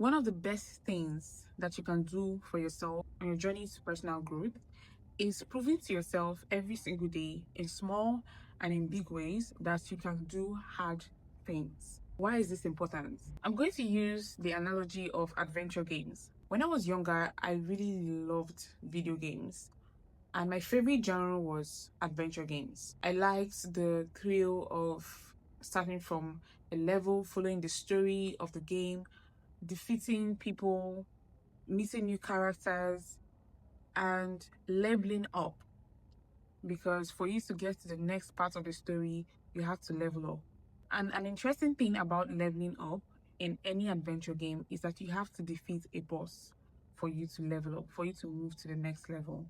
One of the best things that you can do for yourself on your journey to personal growth is proving to yourself every single day in small and in big ways that you can do hard things. Why is this important? I'm going to use the analogy of adventure games. When I was younger, I really loved video games. And my favorite genre was adventure games. I liked the thrill of starting from a level, following the story of the game, defeating people, meeting new characters, and leveling up. Because for you to get to the next part of the story, you have to level up. And an interesting thing about leveling up in any adventure game is that you have to defeat a boss for you to level up, for you to move to the next level.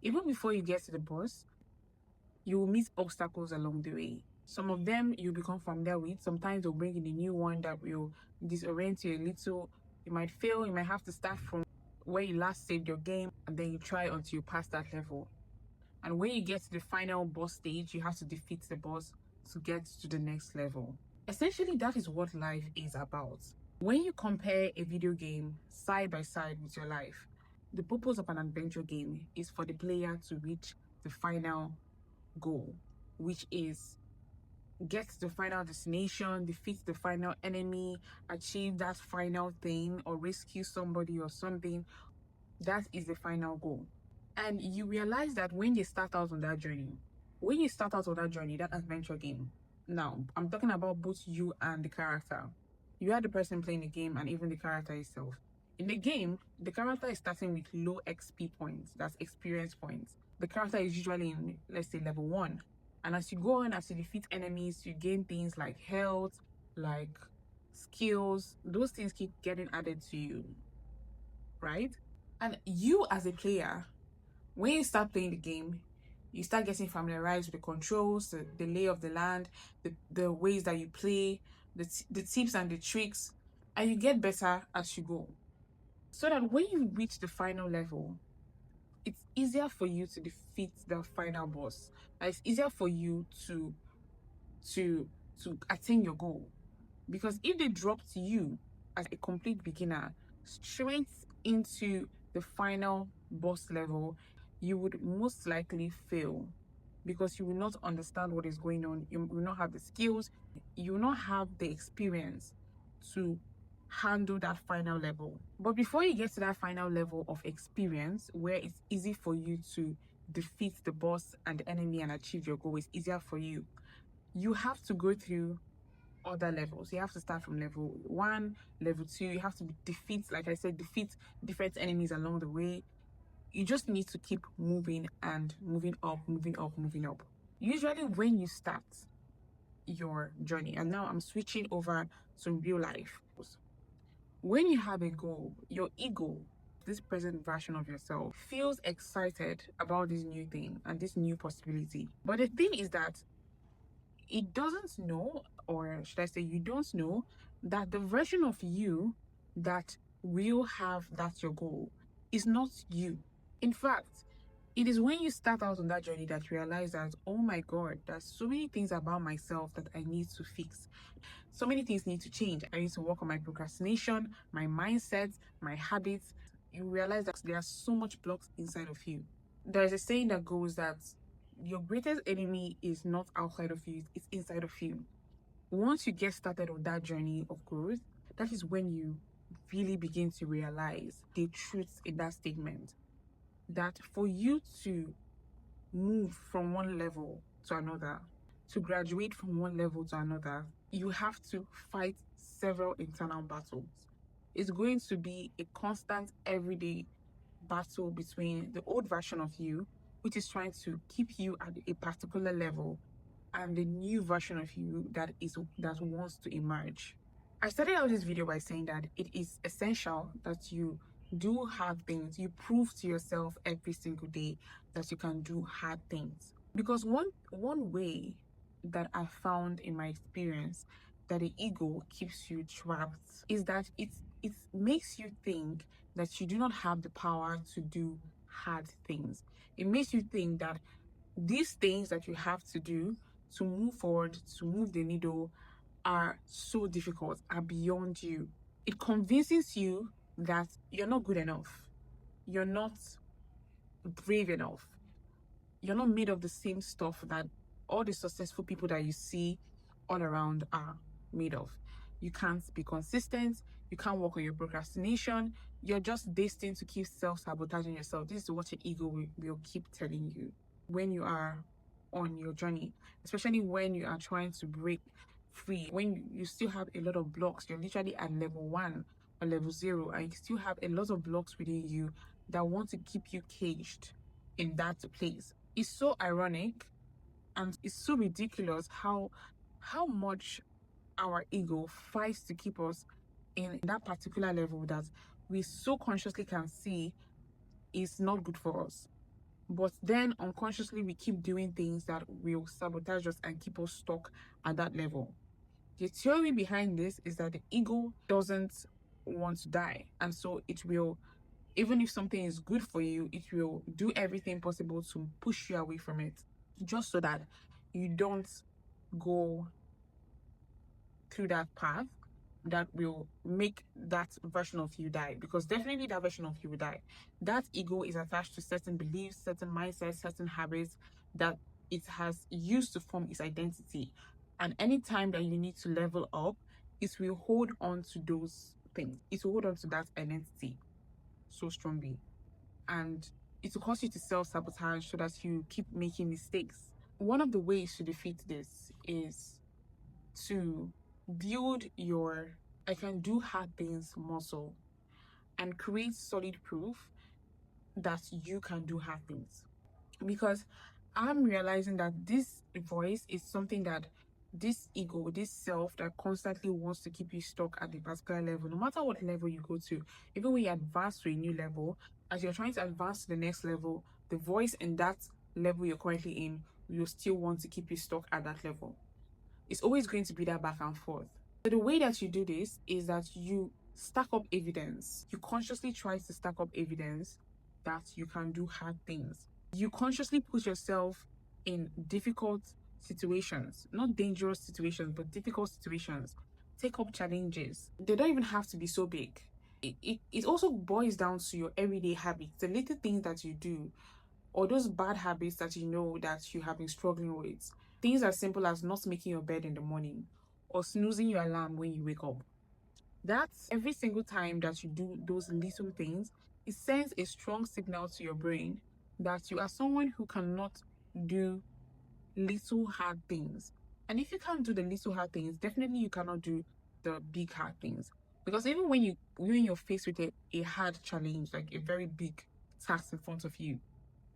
Even before you get to the boss, you will meet obstacles along the way. Some of them you become familiar with. Sometimes they'll bring in a new one that will disorient you a little. You might fail, you might have to start from where you last saved your game, and then you try until you pass that level. And when you get to the final boss stage, you have to defeat the boss to get to the next level. Essentially, that is what life is about. When you compare a video game side by side with your life, the purpose of an adventure game is for the player to reach the final goal, which is get to the final destination, defeat the final enemy, achieve that final thing, or rescue somebody or something. That is the final goal. And you realize that when you start out on that journey, that adventure game, now I'm talking about both you and the character. You are the person playing the game and even the character itself. In the game, the character is starting with low XP points, that's experience points. The character is usually in, let's say, level 1. And as you go on, as you defeat enemies, you gain things like health, like skills. Those things keep getting added to you, right? And you as a player, when you start playing the game, you start getting familiarized with the controls, the lay of the land, the ways that you play, the tips and the tricks, and you get better as you go. So that when you reach the final level, it's easier for you to defeat the final boss. It's easier for you to attain your goal. Because if they dropped you as a complete beginner straight into the final boss level, you would most likely fail because you will not understand what is going on. You will not have the skills, you will not have the experience to handle that final level. But before you get to that final level of experience where it's easy for you to defeat the boss and the enemy and achieve your goal, it's easier for you. You have to go through other levels. You have to start from level 1, level 2. You have to defeat, like I said, defeat different enemies along the way. You just need to keep moving and moving up. Usually when you start your journey, and now I'm switching over to real life. When you have a goal, your ego, this present version of yourself, feels excited about this new thing and this new possibility. But the thing is that it doesn't know, or should I say, you don't know that the version of you that will have that's your goal is not you. In fact, it is when you start out on that journey that you realize that, oh my God, there's so many things about myself that I need to fix. So many things need to change. I need to work on my procrastination, my mindset, my habits. You realize that there are so much blocks inside of you. There's a saying that goes that your greatest enemy is not outside of you, it's inside of you. Once you get started on that journey of growth, that is when you really begin to realize the truth in that statement. That for you to move from one level to another, to graduate from one level to another, you have to fight several internal battles. It's going to be a constant, everyday battle between the old version of you, which is trying to keep you at a particular level, and the new version of you that wants to emerge. I started out this video by saying that it is essential that you do hard things. You prove to yourself every single day that you can do hard things. Because one way that I found in my experience that the ego keeps you trapped is that it makes you think that you do not have the power to do hard things. It makes you think that these things that you have to do to move forward, to move the needle, are so difficult, are beyond you. It convinces you that you're not good enough, you're not brave enough, you're not made of the same stuff that all the successful people that you see all around are made of. You can't be consistent, you can't work on your procrastination, you're just destined to keep self-sabotaging yourself. This is what your ego will keep telling you when you are on your journey, especially when you are trying to break free, when you still have a lot of blocks. You're literally at level 1 or level 0, and you still have a lot of blocks within you that want to keep you caged in that place. It's so ironic and it's so ridiculous how much our ego fights to keep us in that particular level that we so consciously can see is not good for us. But then unconsciously we keep doing things that will sabotage us and keep us stuck at that level. The theory behind this is that the ego doesn't want to die, and so it will, even if something is good for you, it will do everything possible to push you away from it, just so that you don't go through that path that will make that version of you die. Because definitely that version of you will die. That ego is attached to certain beliefs, certain mindsets, certain habits that it has used to form its identity. And anytime that you need to level up, it will hold on to those things. It will hold on to that identity so strongly. And it will cause you to self-sabotage so that you keep making mistakes. One of the ways to defeat this is to build your I can do hard things muscle and create solid proof that you can do hard things. Because I'm realizing that this voice is something that this ego, this self that constantly wants to keep you stuck at the particular level, no matter what level you go to, even when you advance to a new level, as you're trying to advance to the next level, the voice in that level you're currently in will still want to keep you stuck at that level. It's always going to be that back and forth. So the way that you do this is that you stack up evidence. You consciously try to stack up evidence that you can do hard things. You consciously put yourself in difficult situations, not dangerous situations, but difficult situations. Take up challenges. They don't even have to be so big. It also boils down to your everyday habits, the little things that you do, or those bad habits that you know that you have been struggling with. Things as simple as not making your bed in the morning or snoozing your alarm when you wake up. That's every single time that you do those little things, it sends a strong signal to your brain that you are someone who cannot do little hard things. And if you can't do the little hard things, definitely you cannot do the big hard things. Because even when you're faced with a hard challenge, like a very big task in front of you,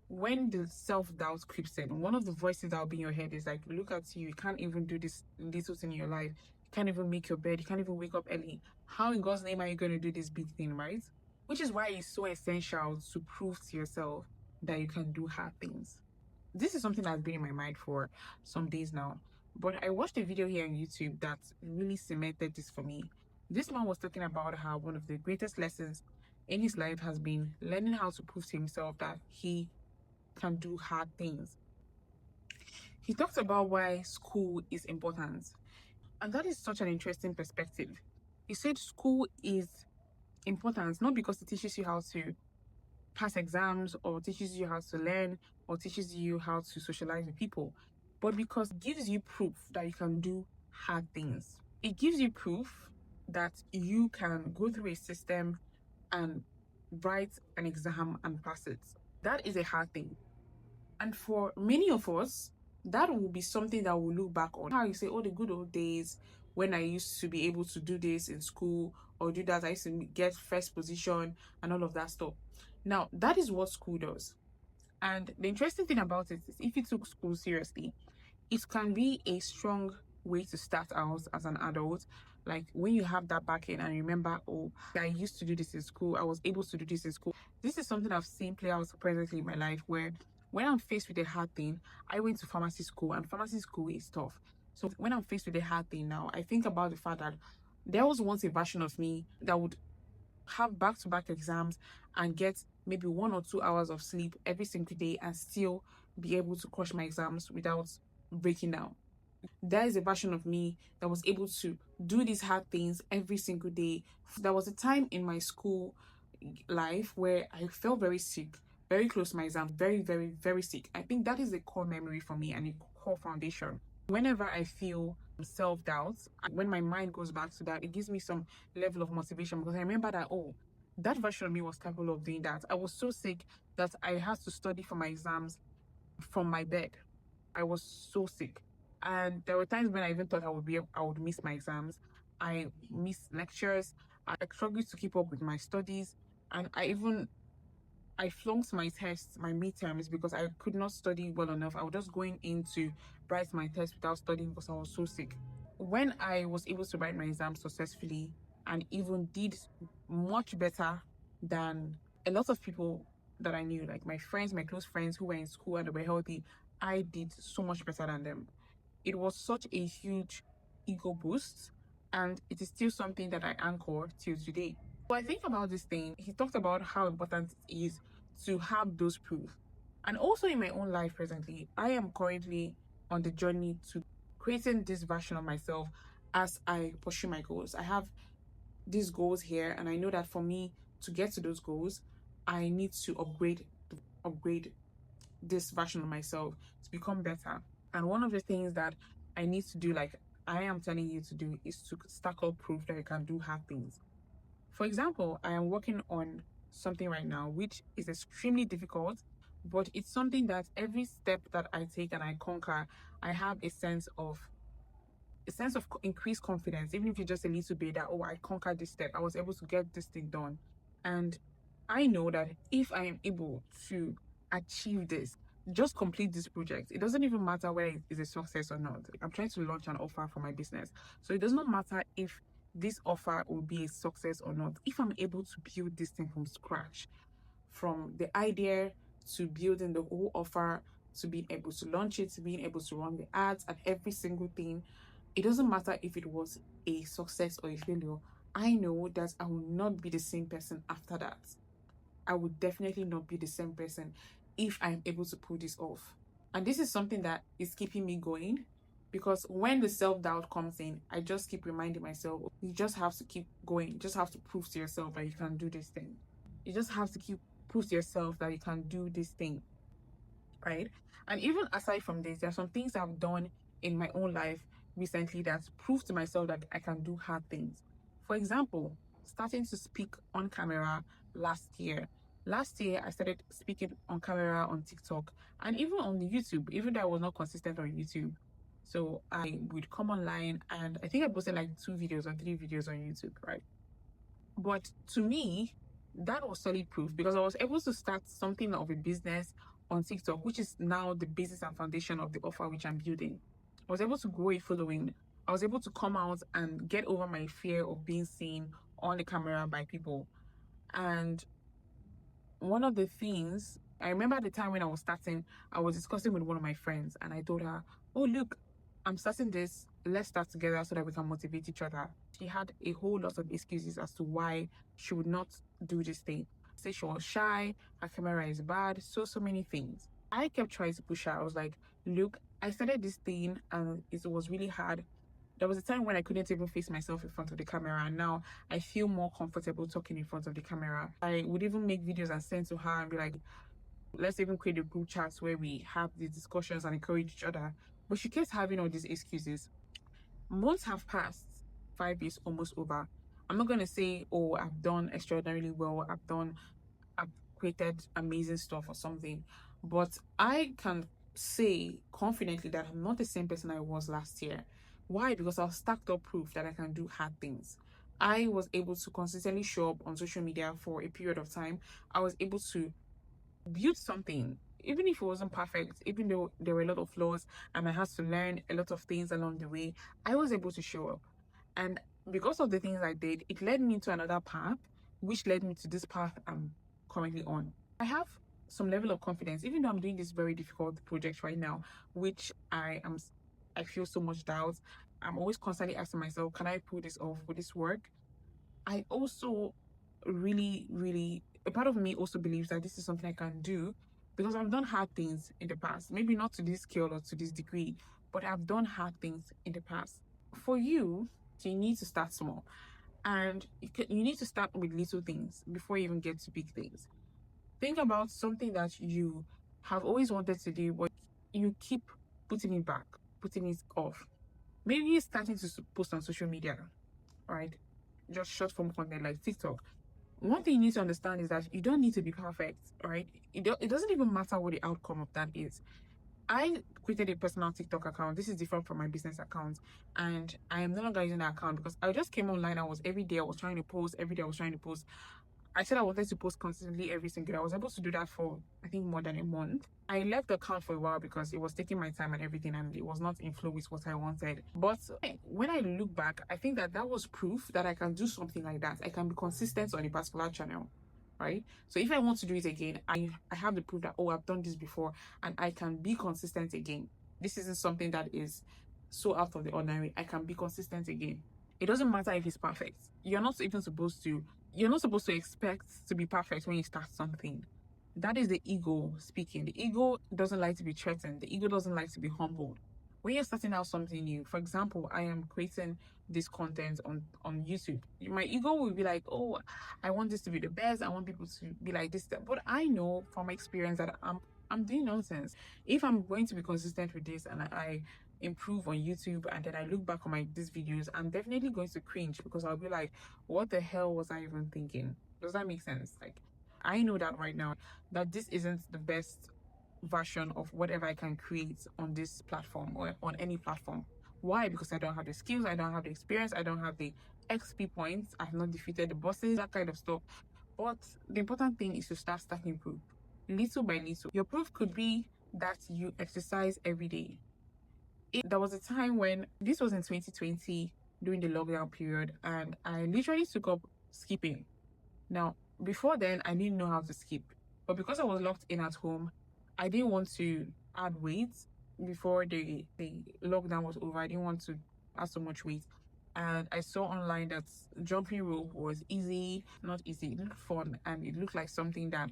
when the self-doubt creeps in, one of the voices that will be in your head is like, look at you can't even do this little thing in your life. You can't even make your bed. You can't even wake up early. How in God's name are you going to do this big thing, right? Which is why it's so essential to prove to yourself that you can do hard things. This is something that's been in my mind for some days now. But I watched a video here on YouTube that really cemented this for me. This man was talking about how one of the greatest lessons in his life has been learning how to prove to himself that he can do hard things. He talks about why school is important, and that is such an interesting perspective. He said school is important not because it teaches you how to pass exams or teaches you how to learn or teaches you how to socialize with people, but because it gives you proof that you can do hard things. It gives you proof that you can go through a system and write an exam and pass it. That is a hard thing. And for many of us, that will be something that we'll look back on. How you say, oh, the good old days when I used to be able to do this in school or do that, I used to get first position and all of that stuff. Now, that is what school does. And the interesting thing about it is if you took school seriously, it can be a strong way to start out as an adult. Like when you have that backing and remember, oh, I used to do this in school, I was able to do this in school. This is something I've seen play out presently in my life where when I'm faced with a hard thing, I went to pharmacy school and pharmacy school is tough. So when I'm faced with a hard thing now, I think about the fact that there was once a version of me that would have back-to-back exams and get maybe 1 or 2 hours of sleep every single day and still be able to crush my exams without breaking down. There is a version of me that was able to do these hard things every single day. There was a time in my school life where I felt very sick, very close to my exam, very, very, very sick. I think that is a core memory for me and a core foundation. Whenever I feel self doubt, when my mind goes back to that, it gives me some level of motivation because I remember that, oh, that version of me was capable of doing that. I was so sick that I had to study for my exams from my bed. I was so sick. And there were times when I even thought I would miss my exams. I missed lectures. I struggled to keep up with my studies. And I flunked my tests, my midterms, because I could not study well enough. I was just going in to write my test without studying because I was so sick. When I was able to write my exam successfully and even did much better than a lot of people that I knew, like my friends, my close friends who were in school and they were healthy, I did so much better than them. It was such a huge ego boost, and it is still something that I anchor till today. So I think about this thing, he talked about how important it is to have those proof. And also in my own life presently, I am currently on the journey to creating this version of myself as I pursue my goals. I have these goals here, and I know that for me to get to those goals, I need to upgrade this version of myself to become better. And one of the things that I need to do, like I am telling you to do, is to stack up proof that you can do hard things. For example, I am working on something right now which is extremely difficult, but it's something that every step that I take and I conquer, I have a sense of increased confidence, even if it's just a little bit, that, oh, I conquered this step, I was able to get this thing done. And I know that if I am able to achieve this, just complete this project, it doesn't even matter whether it is a success or not. I'm trying to launch an offer for my business. So it does not matter if this offer will be a success or not. If I'm able to build this thing from scratch, from the idea to building the whole offer, to being able to launch it, to being able to run the ads and every single thing, it doesn't matter if it was a success or a failure. I know that I will not be the same person after that. I would definitely not be the same person if I'm able to pull this off. And this is something that is keeping me going, because when the self doubt comes in, I just keep reminding myself, you just have to keep going. You just have to prove to yourself that you can do this thing. You just have to keep prove to yourself that you can do this thing, right? And even aside from this, there are some things I've done in my own life recently that prove to myself that I can do hard things. For example, starting to speak on camera last year. Last year, I started speaking on camera on TikTok and even on YouTube, even though I was not consistent on YouTube. So I would come online and I think I posted like 2 videos or 3 videos on YouTube, right? But to me, that was solid proof because I was able to start something of a business on TikTok, which is now the basis and foundation of the offer which I'm building. I was able to grow a following. I was able to come out and get over my fear of being seen on the camera by people. And one of the things I remember at the time when I was starting, I was discussing with one of my friends and I told her, oh, look, I'm starting this. Let's start together so that we can motivate each other. She had a whole lot of excuses as to why she would not do this thing. Say she was shy, her camera is bad, so many things. I kept trying to push her. I was like, look, I started this thing and it was really hard. There was a time when I couldn't even face myself in front of the camera, and now I feel more comfortable talking in front of the camera. I would even make videos and send to her and be like, let's even create a group chat where we have these discussions and encourage each other. But she kept having all these excuses. Months have passed, 5 years almost over. I'm not going to say, oh, I've done extraordinarily well, I've created amazing stuff or something, but I can say confidently that I'm not the same person I was last year. Why? Because I've stacked up proof that I can do hard things. I was able to consistently show up on social media for a period of time. I was able to build something, even if it wasn't perfect, even though there were a lot of flaws and I had to learn a lot of things along the way, I was able to show up. And because of the things I did, it led me to another path, which led me to this path I'm currently on. I have some level of confidence, even though I'm doing this very difficult project right now, which I feel so much doubt. I'm always constantly asking myself, can I pull this off? Will this work? I also really, a part of me also believes that this is something I can do because I've done hard things in the past. Maybe not to this scale or to this degree, but I've done hard things in the past. For you, you need to start small, and you need to start with little things before you even get to big things. Think about something that you have always wanted to do, but you keep putting it back, putting it off. Maybe starting to post on social media, right? Just short form content like TikTok. One thing you need to understand is that you don't need to be perfect, right? It doesn't even matter what the outcome of that is. I created a personal TikTok account. This is different from my business account. And I am no longer using that account because I just came online. I was trying to post. Every day I was trying to post. I said I wanted to post consistently every single day. I was able to do that for, I think, more than a month. I left the account for a while because it was taking my time and everything, and it was not in flow with what I wanted. But when I look back, I think that was proof that I can do something like that. I can be consistent on a particular channel, right? So if I want to do it again, I have the proof that, oh, I've done this before and I can be consistent again. This isn't something that is so out of the ordinary. I can be consistent again. It doesn't matter if it's perfect. You're not supposed to expect to be perfect when you start something. That is the ego speaking. The ego doesn't like to be threatened. The ego doesn't like to be humbled. When you're starting out something new, for example, I am creating this content on YouTube. My ego will be like, oh, I want this to be the best. I want people to be like this. But I know from experience that I'm doing nonsense. If I'm going to be consistent with this and I improve on YouTube and then I look back on these videos, I'm definitely going to cringe because I'll be like, what the hell was I even thinking? Does that make sense? Like, I know that right now that this isn't the best version of whatever I can create on this platform or on any platform. Why? Because I don't have the skills, I don't have the experience, I don't have the XP points, I've not defeated the bosses, that kind of stuff. But the important thing is to start stacking proof little by little. Your proof could be that you exercise every day. There was a time when this was in 2020 during the lockdown period, and I literally took up skipping. Now, before then, I didn't know how to skip, but because I was locked in at home, I didn't want to add weight before the lockdown was over. I didn't want to add so much weight. And I saw online that jumping rope was easy, not easy, it looked fun, and it looked like something that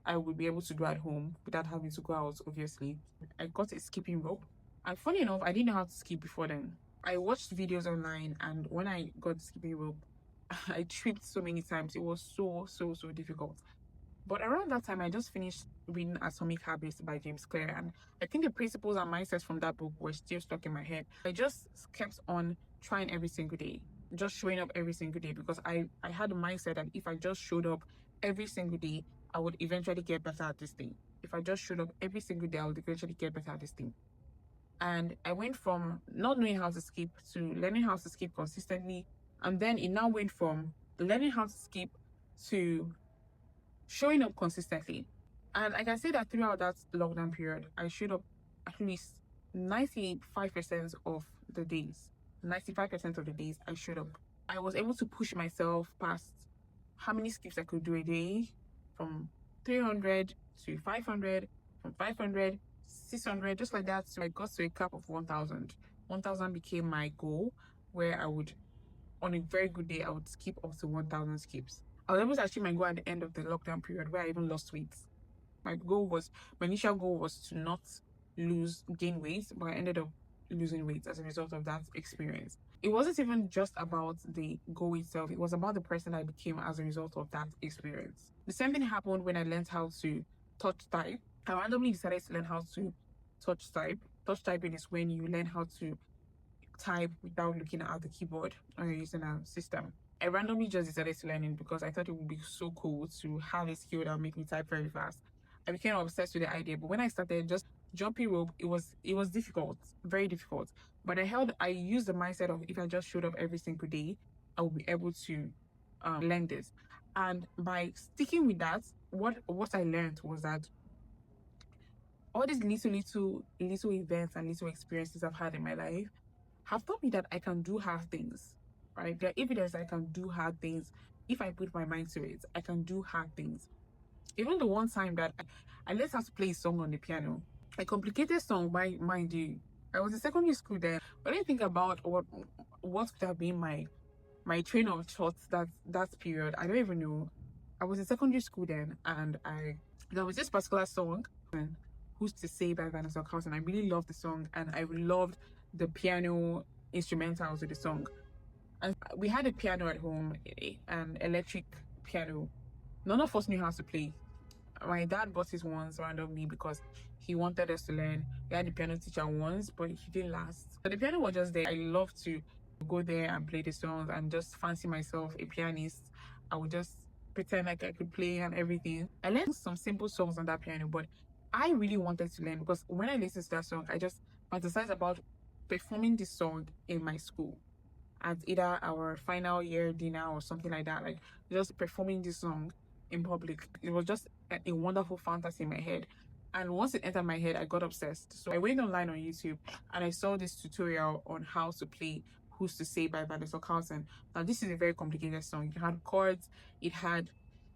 I would be able to do at home without having to go out, obviously. I got a skipping rope. And funny enough, I didn't know how to skip before then. I watched videos online, and when I got the skipping rope, I tripped so many times. It was so difficult. But around that time, I just finished reading Atomic Habits by James Clear, and I think the principles and mindsets from that book were still stuck in my head. I just kept on trying every single day, just showing up every single day, because I had a mindset that if I just showed up every single day, I would eventually get better at this thing. If I just showed up every single day, I would eventually get better at this thing. And I went from not knowing how to skip to learning how to skip consistently. And then it now went from learning how to skip to showing up consistently. And I can say that throughout that lockdown period, I showed up at least 95% of the days. 95% of the days I showed up. I was able to push myself past how many skips I could do a day, from 300 to 500, from 500 600, just like that. So I got to a cap of 1,000. 1,000 became my goal, where I would, on a very good day, I would skip up to 1,000 skips. I was able to achieve my goal at the end of the lockdown period, where I even lost weight. My initial goal was to not gain weight, but I ended up losing weight as a result of that experience. It wasn't even just about the goal itself, it was about the person I became as a result of that experience. The same thing happened when I learned how to touch type. I randomly decided to learn how to touch type. Touch typing is when you learn how to type without looking at the keyboard or using a system. I randomly just decided to learn it because I thought it would be so cool to have a skill that would make me type very fast. I became obsessed with the idea, but when I started just jumping rope, it was difficult, very difficult. But I used the mindset of, if I just showed up every single day, I would be able to learn this. And by sticking with that, what I learned was that all these little events and little experiences I've had in my life have taught me that I can do hard things, right? There are evidence I can do hard things. If I put my mind to it, I can do hard things. Even the one time that I learned how to play a song on the piano, a complicated song, mind you. I was in secondary school then. When I think about what could have been my train of thoughts that period, I don't even know. I was in secondary school then, and there was this particular song. Who's to Say by Vanessa Carlton. I really loved the song, and I loved the piano instrumentals of the song. And we had a piano at home, an electric piano. None of us knew how to play. My dad bought his once randomly because he wanted us to learn. We had the piano teacher once, but he didn't last. So the piano was just there. I love to go there and play the songs and just fancy myself a pianist. I would just pretend like I could play and everything. I learned some simple songs on that piano, but I really wanted to learn because when I listened to that song, I just fantasized about performing this song in my school at either our final year dinner or something like that. Like just performing this song in public. It was just a wonderful fantasy in my head. And once it entered my head, I got obsessed. So I went online on YouTube and I saw this tutorial on how to play Who's to Say by Vanessa Carlton. Now this is a very complicated song. It had chords, it had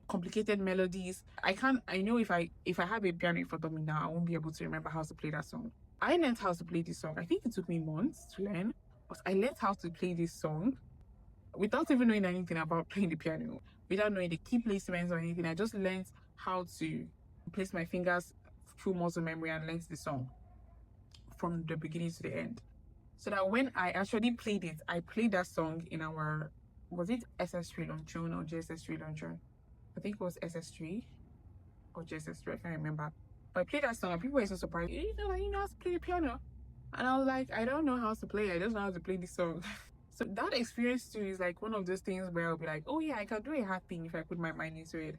complicated melodies. I know if I have a piano in front of me now, I won't be able to remember how to play that song. I learned how to play this song. I think it took me months to learn, but I learned how to play this song without even knowing anything about playing the piano, without knowing the key placements or anything. I just learned how to place my fingers through muscle memory and learned the song from the beginning to the end. So that when I actually played it, I played that song in our, was it SS3 luncheon or JSS3 luncheon? I think it was SS3 or JSS3, I can't remember. But I played that song and people were so surprised. You know how to play the piano? And I was like, I don't know how to play. I just know how to play this song. So that experience too is like one of those things where I'll be like, oh yeah, I can do a hard thing if I put my mind into it.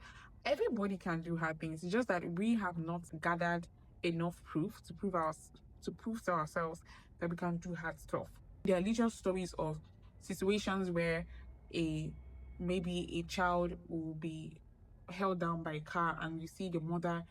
Everybody can do hard things. It's just that we have not gathered enough proof to prove to ourselves that we can do hard stuff. There are literal stories of situations where maybe a child will be held down by a car and you see the mother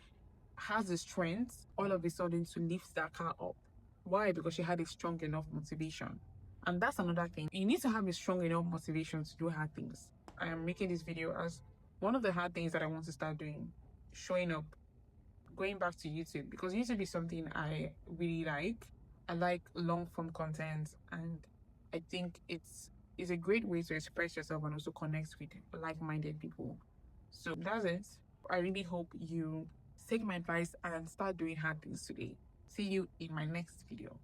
has the strength all of a sudden to lift that car up. Why? Because she had a strong enough motivation. And that's another thing. You need to have a strong enough motivation to do hard things. I am making this video as one of the hard things that I want to start doing. Showing up, going back to YouTube, because YouTube is something I really like. I like long form content, and I think it's a great way to express yourself and also connect with like-minded people. So that's it. I really hope you take my advice and start doing hard things today. See you in my next video.